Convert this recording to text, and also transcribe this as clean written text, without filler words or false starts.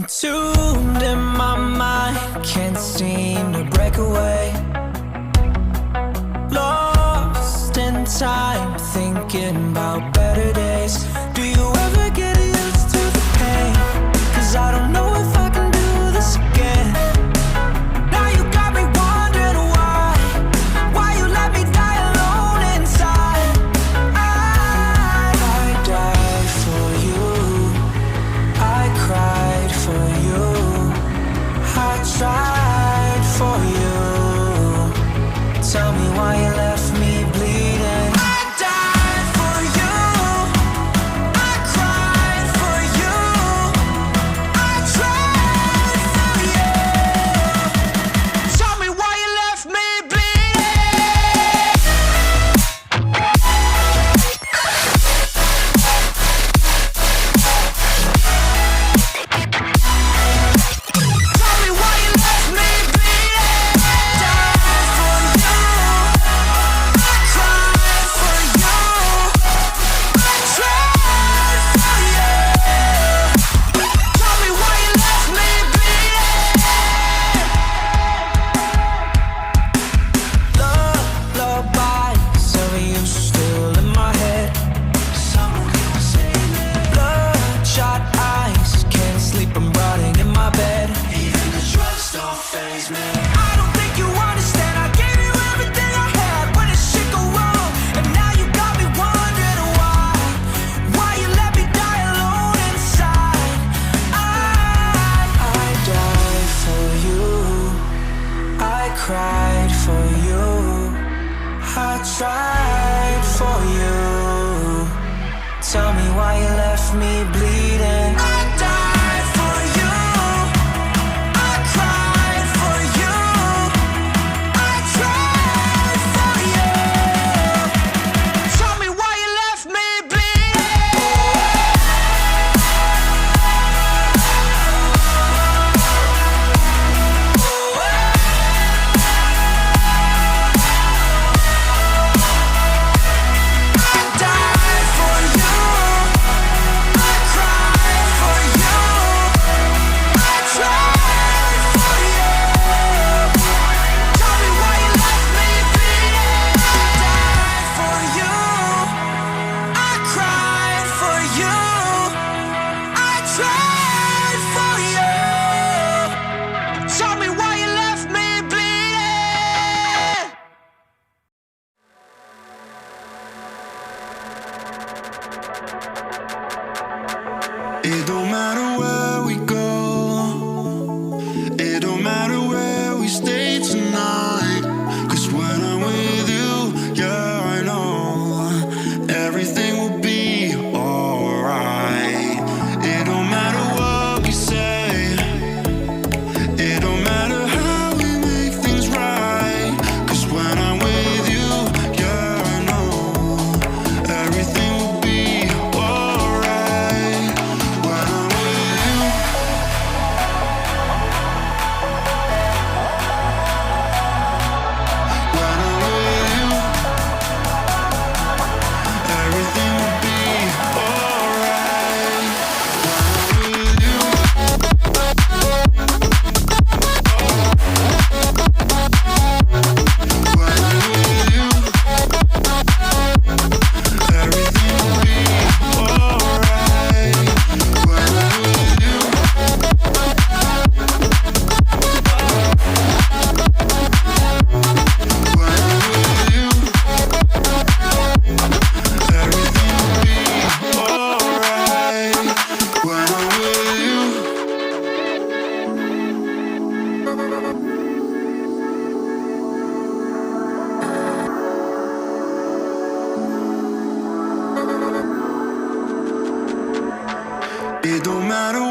Entombed in my mind, can't seem to break away. Lost in time, thinking about better days. Do you ever get used to the pain? 'Cause I don't know if I can do this again. Now you got me wondering why you let me die alone inside. I died for you, I cried for you, I tried for you. Tell me why you left me bleeding. I died for you, I cried for you, I tried for you. Tell me why you left me bleeding. Tell me why you left me bleeding. Died for you, I cried for you, I tried for you. Tell me why you left me bleeding. Lullabies of you still in my head. Someone come save me. Bloodshot eyes, can't sleep, I'm rotting in my bed. Even the drugs don't faze me. I don't think you understand. I gave you everything I had when this shit go wrong, and now you got me wondering why you let me die alone inside. I died for you, I cried for you, I tried for you. Tell me why you left me bleeding. I died for you, I cried for you, I tried for you. Tell me why you left me bleeding. I died for you, I cried for you, I tried for you. Tell me why you left me bleeding. I died for you, I cried for you, I tried for you. Tell me why you left me bleeding. It don't matter where we go, it don't matter where we stay tonight. 'Cause when I'm with you, yeah, I know everything will be alright. It don't matter what we say, it don't matter how we make things right. 'Cause when I'm with you, yeah, I know everything will be alright. When I'm with you, when I'm with you, everything will be alright. When I'm with you, when I'm with you, everything will be alright. When I'm with you, when I'm with you, everything will be alright. When I'm with you. It don't matter